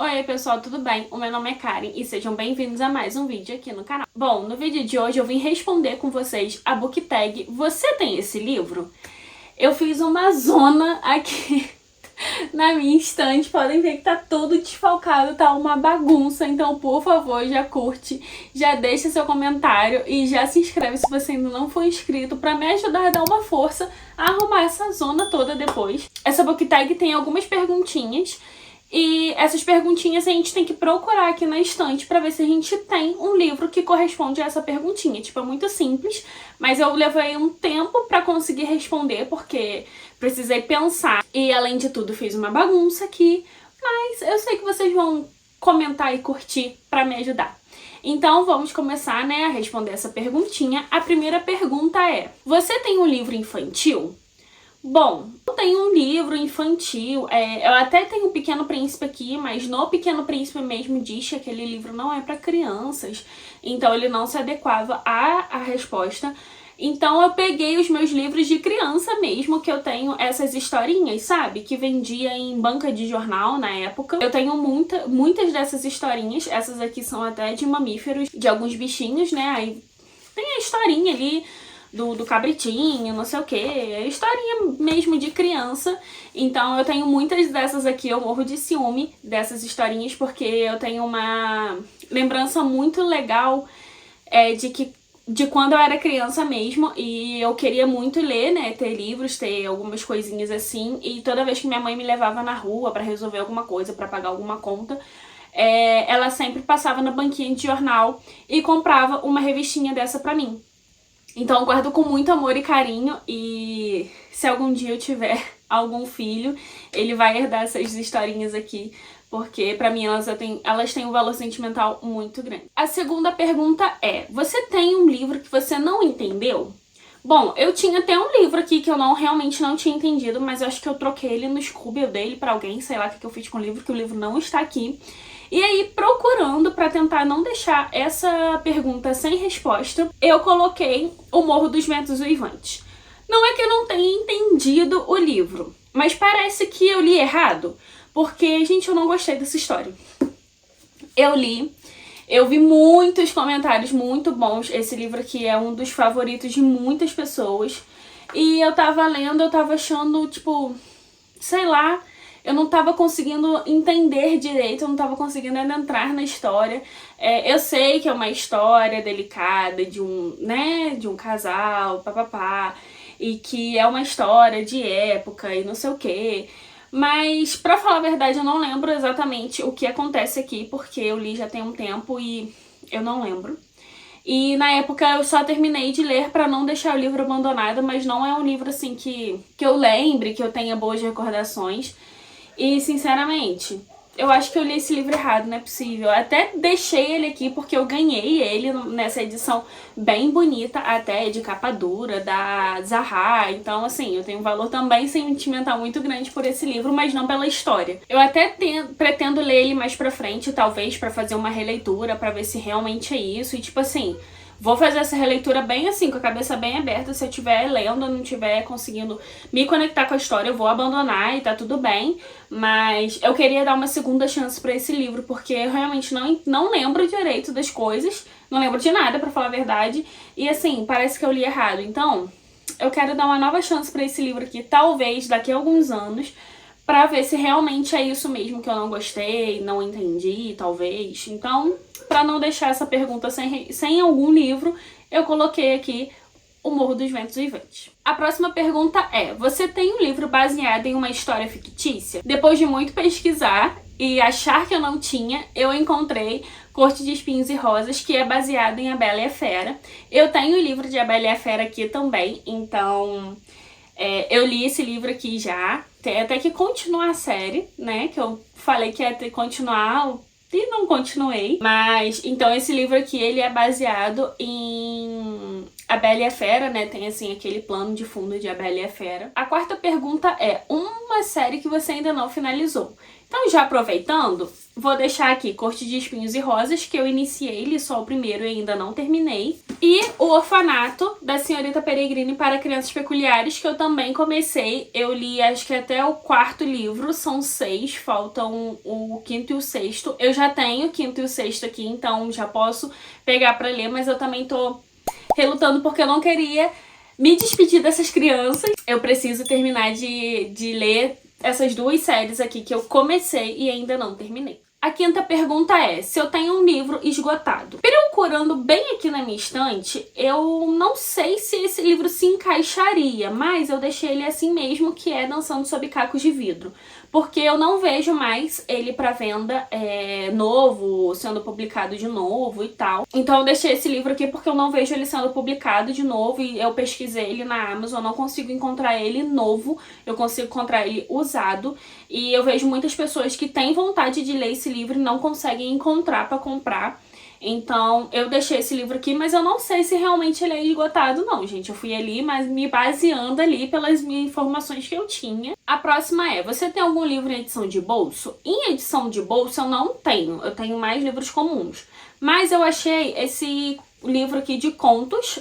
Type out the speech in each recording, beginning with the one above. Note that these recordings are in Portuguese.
Oi pessoal, tudo bem? O meu nome é Karen e sejam bem-vindos a mais um vídeo aqui no canal. Bom, no vídeo de hoje eu vim responder com vocês a book tag "Você tem esse livro?". Eu fiz uma zona aqui na minha estante, podem ver que tá todo desfalcado, tá uma bagunça, então por favor já curte, já deixa seu comentário e já se inscreve se você ainda não for inscrito pra me ajudar a dar uma força a arrumar essa zona toda depois. Essa book tag tem algumas perguntinhas e essas perguntinhas a gente tem que procurar aqui na estante pra ver se a gente tem um livro que corresponde a essa perguntinha. Tipo, é muito simples, mas eu levei um tempo pra conseguir responder, porque precisei pensar. E, além de tudo, fiz uma bagunça aqui, mas eu sei que vocês vão comentar e curtir pra me ajudar. Então, vamos começar, né, a responder essa perguntinha. A primeira pergunta é: você tem um livro infantil? Bom, eu tenho um livro infantil, eu até tenho o Pequeno Príncipe aqui, mas no Pequeno Príncipe mesmo diz que aquele livro não é para crianças, então ele não se adequava à resposta. Então eu peguei os meus livros de criança mesmo, que eu tenho essas historinhas, sabe? Que vendia em banca de jornal na época. Eu tenho muitas dessas historinhas, essas aqui são até de mamíferos, de alguns bichinhos, né? Aí tem a historinha ali do cabritinho, não sei o que, historinha mesmo de criança. Então eu tenho muitas dessas aqui, eu morro de ciúme dessas historinhas, porque eu tenho uma lembrança muito legal de quando eu era criança mesmo, e eu queria muito ler, né, ter livros, ter algumas coisinhas assim, e toda vez que minha mãe me levava na rua pra resolver alguma coisa, pra pagar alguma conta, ela sempre passava na banquinha de jornal e comprava uma revistinha dessa pra mim. Então eu guardo com muito amor e carinho, e se algum dia eu tiver algum filho, ele vai herdar essas historinhas aqui, porque pra mim elas têm um valor sentimental muito grande. A segunda pergunta é: você tem um livro que você não entendeu? Bom, eu tinha até um livro aqui que eu realmente não tinha entendido, mas eu acho que eu troquei ele no Scooby, eu dei ele pra alguém, sei lá o que eu fiz com o livro, que o livro não está aqui. E aí, procurando pra tentar não deixar essa pergunta sem resposta, eu coloquei O Morro dos Ventos Uivantes. Não é que eu não tenha entendido o livro, mas parece que eu li errado, porque, gente, eu não gostei dessa história. Eu vi muitos comentários muito bons. Esse livro aqui é um dos favoritos de muitas pessoas. E eu tava lendo, eu tava achando, tipo, sei lá, eu não tava conseguindo entender direito, eu não tava conseguindo ainda entrar na história. Eu sei que é uma história delicada de um casal, papapá, e que é uma história de época e não sei o quê. Mas, pra falar a verdade, eu não lembro exatamente o que acontece aqui, porque eu li já tem um tempo e eu não lembro. E na época eu só terminei de ler pra não deixar o livro abandonado, mas não é um livro assim que eu lembre, que eu tenha boas recordações. E, sinceramente, eu acho que eu li esse livro errado, não é possível. Eu até deixei ele aqui porque eu ganhei ele nessa edição bem bonita, até de capa dura, da Zahar. Então, assim, eu tenho um valor também sentimental muito grande por esse livro, mas não pela história. Eu até pretendo ler ele mais pra frente, talvez pra fazer uma releitura, pra ver se realmente é isso. E, tipo assim, vou fazer essa releitura bem assim, com a cabeça bem aberta. Se eu estiver lendo, não estiver conseguindo me conectar com a história, eu vou abandonar e tá tudo bem. Mas eu queria dar uma segunda chance pra esse livro, porque eu realmente não lembro direito das coisas. Não lembro de nada, pra falar a verdade. E assim, parece que eu li errado. Então, eu quero dar uma nova chance pra esse livro aqui, talvez daqui a alguns anos, pra ver se realmente é isso mesmo que eu não gostei, não entendi, talvez. Então, pra não deixar essa pergunta sem algum livro, eu coloquei aqui O Morro dos Ventos Uivantes. A próxima pergunta é: você tem um livro baseado em uma história fictícia? Depois de muito pesquisar e achar que eu não tinha, eu encontrei Corte de Espinhos e Rosas, que é baseado em A Bela e a Fera. Eu tenho o livro de A Bela e a Fera aqui também, então eu li esse livro aqui já. Tem até que continuar a série, né, que eu falei que ia ter que continuar e não continuei. Mas, então, esse livro aqui, ele é baseado em A Bela e a Fera, né? Tem, assim, aquele plano de fundo de A Bela e a Fera. A quarta pergunta é: uma série que você ainda não finalizou? Então, já aproveitando, Vou deixar aqui Corte de Espinhos e Rosas, que eu iniciei, li só o primeiro e ainda não terminei. E O Orfanato, da Senhorita Peregrine para Crianças Peculiares, que eu também comecei. Eu li acho que até o 4º livro, são 6, faltam o 5º e o 6º. Eu já tenho o 5º e o 6º aqui, então já posso pegar pra ler, mas eu também tô relutando porque eu não queria me despedir dessas crianças. Eu preciso terminar de ler essas 2 séries aqui que eu comecei e ainda não terminei. A 5ª pergunta é, se eu tenho um livro esgotado. Procurando bem aqui na minha estante, eu não sei se esse livro se encaixaria, mas eu deixei ele assim mesmo, que é Dançando Sob Cacos de Vidro. Porque eu não vejo mais ele pra venda novo, sendo publicado de novo e tal. Então eu deixei esse livro aqui porque eu não vejo ele sendo publicado de novo e eu pesquisei ele na Amazon, não consigo encontrar ele novo, eu consigo encontrar ele usado. E eu vejo muitas pessoas que têm vontade de ler esse livro e não conseguem encontrar pra comprar. Então, eu deixei esse livro aqui, mas eu não sei se realmente ele é esgotado, não, gente. Eu fui ali, mas me baseando ali pelas minhas informações que eu tinha. A próxima é, você tem algum livro em edição de bolso? Em edição de bolso eu não tenho, eu tenho mais livros comuns. Mas eu achei esse livro aqui de contos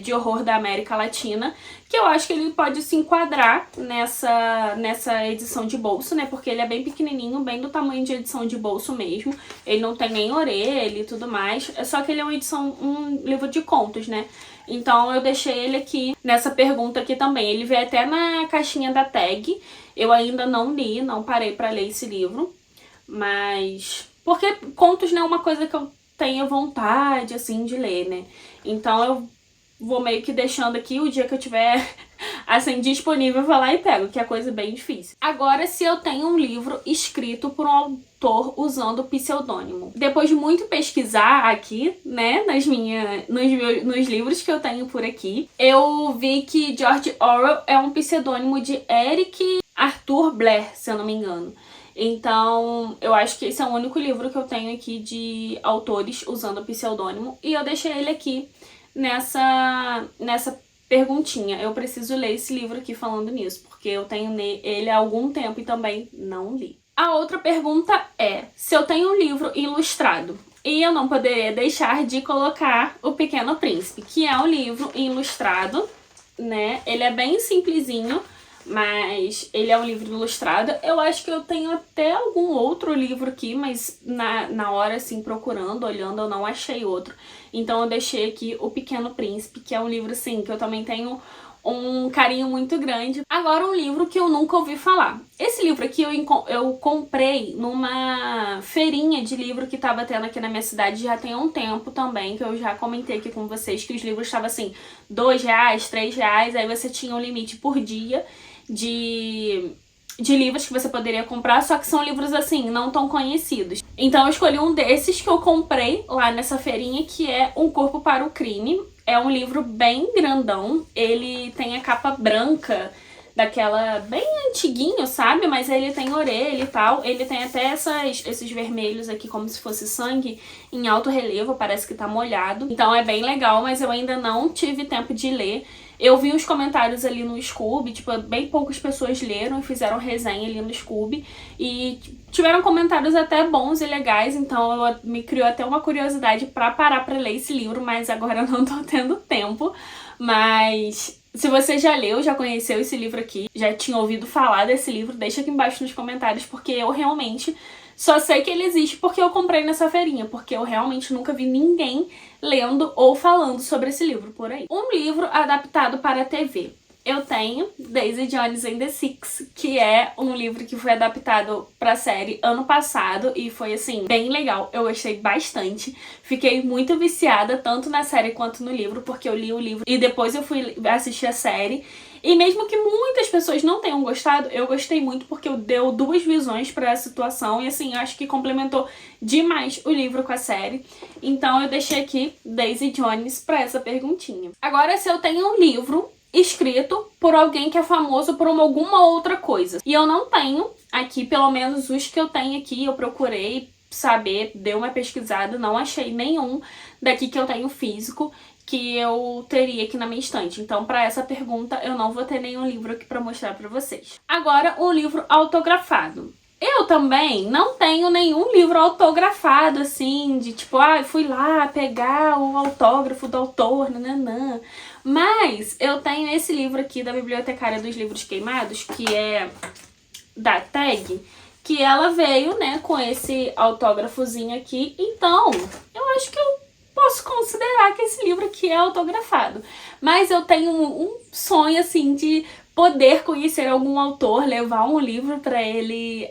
de horror da América Latina, que eu acho que ele pode se enquadrar nessa edição de bolso, né? Porque ele é bem pequenininho, bem do tamanho de edição de bolso mesmo. Ele não tem nem orelha e tudo mais. Só que ele é um livro de contos, né? Então eu deixei ele aqui nessa pergunta aqui também. Ele veio até na caixinha da tag. Eu ainda não li, não parei pra ler esse livro. Mas... porque contos não é uma coisa que eu tenho vontade, assim, de ler, né? Então eu vou meio que deixando aqui, o dia que eu tiver, assim, disponível, eu vou lá e pego, que é coisa bem difícil. Agora, se eu tenho um livro escrito por um autor usando pseudônimo. Depois de muito pesquisar aqui, né, nos livros que eu tenho por aqui, eu vi que George Orwell é um pseudônimo de Eric Arthur Blair, se eu não me engano. Então, eu acho que esse é o único livro que eu tenho aqui de autores usando pseudônimo. E eu deixei ele aqui nessa perguntinha. Eu preciso ler esse livro aqui falando nisso, porque eu tenho ele há algum tempo e também não li. A outra pergunta é, se eu tenho um livro ilustrado. E eu não poderia deixar de colocar O Pequeno Príncipe, que é um livro ilustrado, né? Ele é bem simplesinho, mas ele é um livro ilustrado. Eu acho que eu tenho até algum outro livro aqui, mas na hora, assim, procurando, olhando, eu não achei outro. Então eu deixei aqui O Pequeno Príncipe, que é um livro, assim, que eu também tenho um carinho muito grande. Agora, um livro que eu nunca ouvi falar. Esse livro aqui eu comprei numa feirinha de livro que tava tendo aqui na minha cidade já tem um tempo também, que eu já comentei aqui com vocês, que os livros estavam assim, R$2, R$3, aí você tinha um limite por dia de livros que você poderia comprar, só que são livros assim, não tão conhecidos. Então eu escolhi um desses que eu comprei lá nessa feirinha, que é Um Corpo para o Crime. É um livro bem grandão, ele tem a capa branca, daquela bem antiguinho, sabe? Mas ele tem orelha e tal, ele tem até esses vermelhos aqui como se fosse sangue em alto relevo, parece que tá molhado. Então é bem legal, mas eu ainda não tive tempo de ler. Eu vi os comentários ali no Scoob, tipo, bem poucas pessoas leram e fizeram resenha ali no Scoob. E tiveram comentários até bons e legais, então me criou até uma curiosidade pra parar pra ler esse livro, mas agora eu não tô tendo tempo. Mas se você já leu, já conheceu esse livro aqui, já tinha ouvido falar desse livro, deixa aqui embaixo nos comentários, porque eu realmente só sei que ele existe porque eu comprei nessa feirinha, porque eu realmente nunca vi ninguém lendo ou falando sobre esse livro por aí. Um livro adaptado para a TV. Eu tenho Daisy Jones and the Six, que é um livro que foi adaptado pra série ano passado e foi, assim, bem legal. Eu gostei bastante. Fiquei muito viciada, tanto na série quanto no livro, porque eu li o livro e depois eu fui assistir a série. E mesmo que muitas pessoas não tenham gostado, eu gostei muito porque deu duas visões pra situação e, assim, eu acho que complementou demais o livro com a série. Então eu deixei aqui Daisy Jones pra essa perguntinha. Agora, se eu tenho um livro escrito por alguém que é famoso por alguma outra coisa. E eu não tenho aqui, pelo menos os que eu tenho aqui, eu procurei saber, dei uma pesquisada, não achei nenhum daqui que eu tenho físico que eu teria aqui na minha estante. Então, para essa pergunta, eu não vou ter nenhum livro aqui para mostrar para vocês. Agora, um livro autografado. Eu também não tenho nenhum livro autografado, assim, de tipo, fui lá pegar o autógrafo do autor, nananã. Mas eu tenho esse livro aqui da Bibliotecária dos Livros Queimados, que é da Tag, que ela veio, né, com esse autógrafozinho aqui. Então, eu acho que eu posso considerar que esse livro aqui é autografado. Mas eu tenho um sonho, assim, de poder conhecer algum autor, levar um livro para ele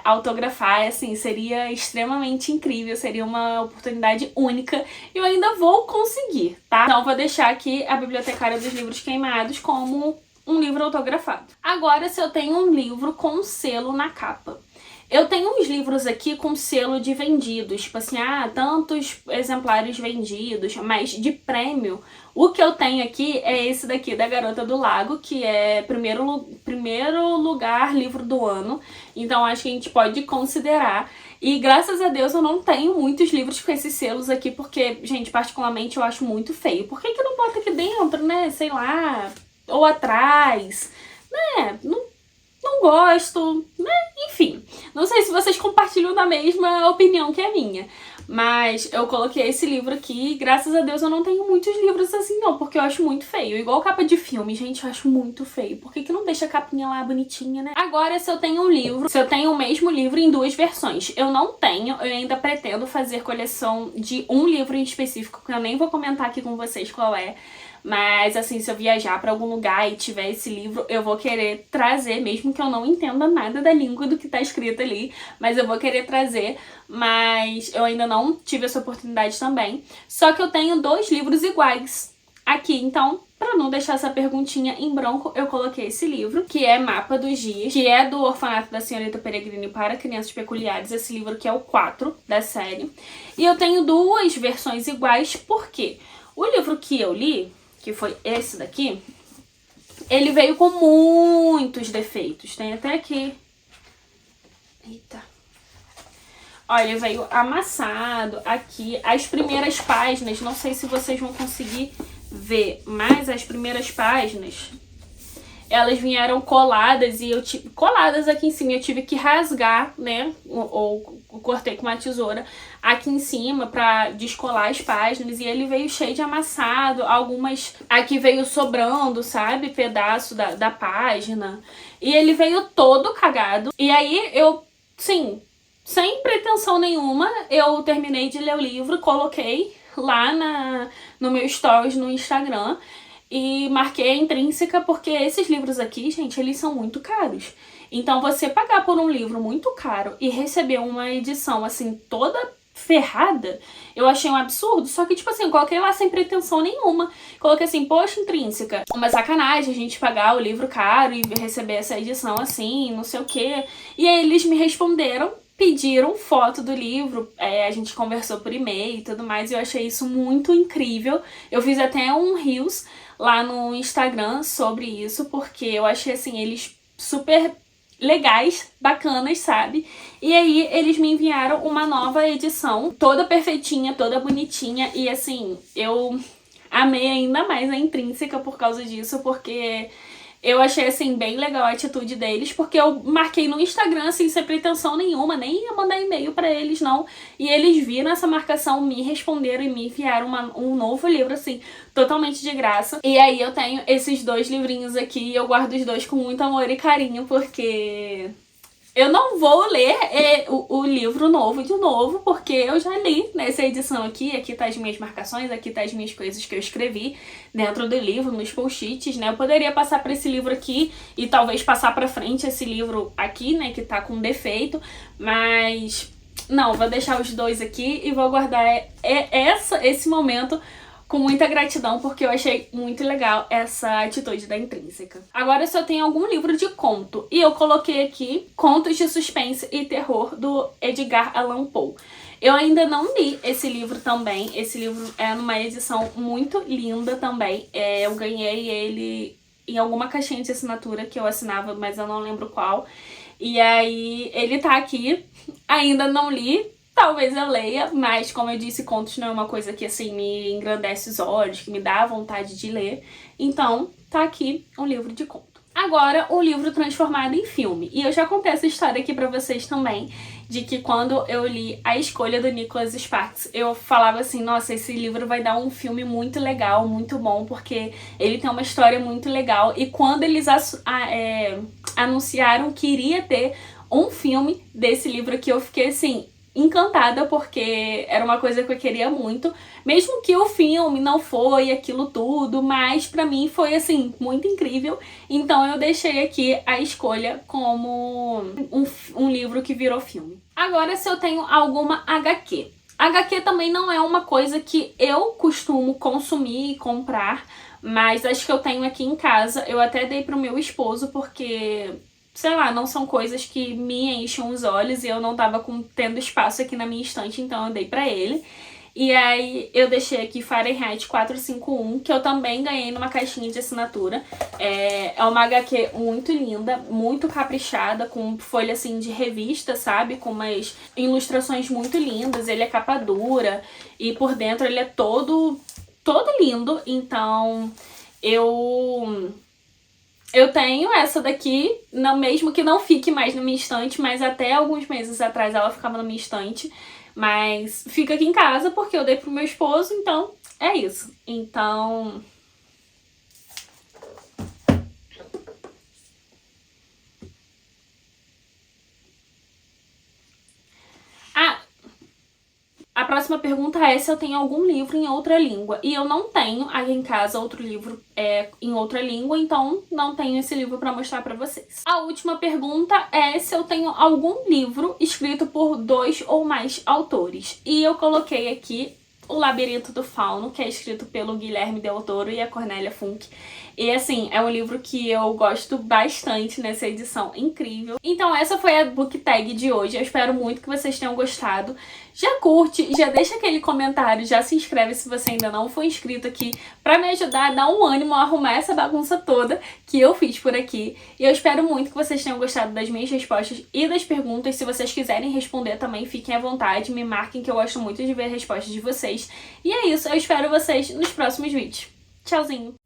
autografar, assim, seria extremamente incrível, seria uma oportunidade única e eu ainda vou conseguir, tá? Então vou deixar aqui a Bibliotecária dos Livros Queimados como um livro autografado. Agora, se eu tenho um livro com selo na capa. Eu tenho uns livros aqui com selo de vendidos, tipo assim, tantos exemplares vendidos, mas de prêmio, o que eu tenho aqui é esse daqui da Garota do Lago, que é primeiro lugar livro do ano, então acho que a gente pode considerar. E graças a Deus eu não tenho muitos livros com esses selos aqui, porque, gente, particularmente eu acho muito feio. Por que que não bota aqui dentro, né, sei lá, ou atrás, né, não gosto, né? Enfim, não sei se vocês compartilham da mesma opinião que a minha, mas eu coloquei esse livro aqui e graças a Deus eu não tenho muitos livros assim não, porque eu acho muito feio. Igual capa de filme, gente, eu acho muito feio. Por que que não deixa a capinha lá bonitinha, né? Agora, se eu tenho um livro, se eu tenho o mesmo livro em duas versões, eu não tenho, eu ainda pretendo fazer coleção de um livro em específico, que eu nem vou comentar aqui com vocês qual é. Mas, assim, se eu viajar pra algum lugar e tiver esse livro, eu vou querer trazer, mesmo que eu não entenda nada da língua do que tá escrito ali, mas eu vou querer trazer, mas eu ainda não tive essa oportunidade também. Só que eu tenho 2 livros iguais aqui, então, pra não deixar essa perguntinha em branco, eu coloquei esse livro, que é Mapa dos Dias, que é do Orfanato da Senhorita Peregrine para Crianças Peculiares, esse livro que é o 4 da série. E eu tenho 2 versões iguais, porque o livro que eu li, que foi esse daqui, ele veio com muitos defeitos. Tem até aqui. Eita. Olha, ele veio amassado aqui. As primeiras páginas, não sei se vocês vão conseguir ver, mas as primeiras páginas, elas vieram coladas e coladas aqui em cima, eu tive que rasgar, né, ou cortei com uma tesoura aqui em cima pra descolar as páginas, e ele veio cheio de amassado, algumas aqui veio sobrando, sabe, pedaço da página, e ele veio todo cagado, e aí eu, sim, sem pretensão nenhuma, eu terminei de ler o livro, coloquei lá no meu stories no Instagram, e marquei a Intrínseca porque esses livros aqui, gente, eles são muito caros. Então você pagar por um livro muito caro e receber uma edição assim toda ferrada, eu achei um absurdo. Só que tipo assim, eu coloquei lá sem pretensão nenhuma. Coloquei assim, poxa, Intrínseca, uma sacanagem a gente pagar o livro caro e receber essa edição assim, não sei o quê. E aí eles me responderam, pediram foto do livro, a gente conversou por e-mail e tudo mais, e eu achei isso muito incrível. Eu fiz até um Reels lá no Instagram sobre isso, porque eu achei assim, eles super legais, bacanas, sabe? E aí eles me enviaram uma nova edição, toda perfeitinha, toda bonitinha, e assim, eu amei ainda mais a Intrínseca por causa disso, porque eu achei, assim, bem legal a atitude deles, porque eu marquei no Instagram, assim, sem pretensão nenhuma, nem ia mandar e-mail pra eles, não. E eles viram essa marcação, me responderam e me enviaram um novo livro, assim, totalmente de graça. E aí eu tenho esses 2 livrinhos aqui e eu guardo os 2 com muito amor e carinho, porque eu não vou ler o livro novo de novo, porque eu já li nessa edição aqui. Aqui tá as minhas marcações, aqui tá as minhas coisas que eu escrevi dentro do livro, nos post-its, né? Eu poderia passar pra esse livro aqui e talvez passar pra frente esse livro aqui, né, que tá com defeito, mas não, vou deixar os 2 aqui e vou guardar esse momento com muita gratidão, porque eu achei muito legal essa atitude da Intrínseca. Agora, se eu tenho algum livro de conto, e eu coloquei aqui Contos de Suspense e Terror, do Edgar Allan Poe. Eu ainda não li esse livro também, esse livro é numa edição muito linda também, eu ganhei ele em alguma caixinha de assinatura que eu assinava, mas eu não lembro qual, e aí ele tá aqui, ainda não li. Talvez eu leia, mas como eu disse, contos não é uma coisa que assim me engrandece os olhos, que me dá vontade de ler. Então, tá aqui um livro de conto. Agora, o livro transformado em filme. E eu já contei essa história aqui pra vocês também, de que quando eu li A Escolha do Nicholas Sparks, eu falava assim, nossa, esse livro vai dar um filme muito legal, muito bom, porque ele tem uma história muito legal. E quando eles anunciaram que iria ter um filme desse livro aqui, eu fiquei assim, encantada, porque era uma coisa que eu queria muito, mesmo que o filme não foi aquilo tudo, mas pra mim foi assim, muito incrível. Então eu deixei aqui a escolha como um livro que virou filme. Agora, se eu tenho alguma HQ. HQ também não é uma coisa que eu costumo consumir e comprar, mas acho que eu tenho aqui em casa. Eu até dei pro meu esposo, porque sei lá, não são coisas que me enchem os olhos e eu não tava tendo espaço aqui na minha estante, então eu dei pra ele. E aí eu deixei aqui Fahrenheit 451, que eu também ganhei numa caixinha de assinatura. É uma HQ muito linda, muito caprichada, com folha assim de revista, sabe? Com umas ilustrações muito lindas, ele é capa dura e por dentro ele é todo lindo, então eu tenho essa daqui, não, mesmo que não fique mais na minha estante, mas até alguns meses atrás ela ficava na minha estante. Mas fica aqui em casa porque eu dei pro meu esposo, então é isso. Então a próxima pergunta é se eu tenho algum livro em outra língua. E eu não tenho aqui em casa outro livro em outra língua, então não tenho esse livro pra mostrar pra vocês. A última pergunta é se eu tenho algum livro escrito por 2 ou mais autores. E eu coloquei aqui O Labirinto do Fauno, que é escrito pelo Guilherme Del Toro e a Cornélia Funk. E assim, é um livro que eu gosto bastante nessa edição incrível. Então essa foi a book tag de hoje. Eu espero muito que vocês tenham gostado. Já curte, já deixa aquele comentário, já se inscreve se você ainda não for inscrito aqui, pra me ajudar a dar um ânimo a arrumar essa bagunça toda que eu fiz por aqui. E eu espero muito que vocês tenham gostado das minhas respostas e das perguntas. Se vocês quiserem responder também, fiquem à vontade, me marquem que eu gosto muito de ver as respostas de vocês. E é isso, eu espero vocês nos próximos vídeos. Tchauzinho!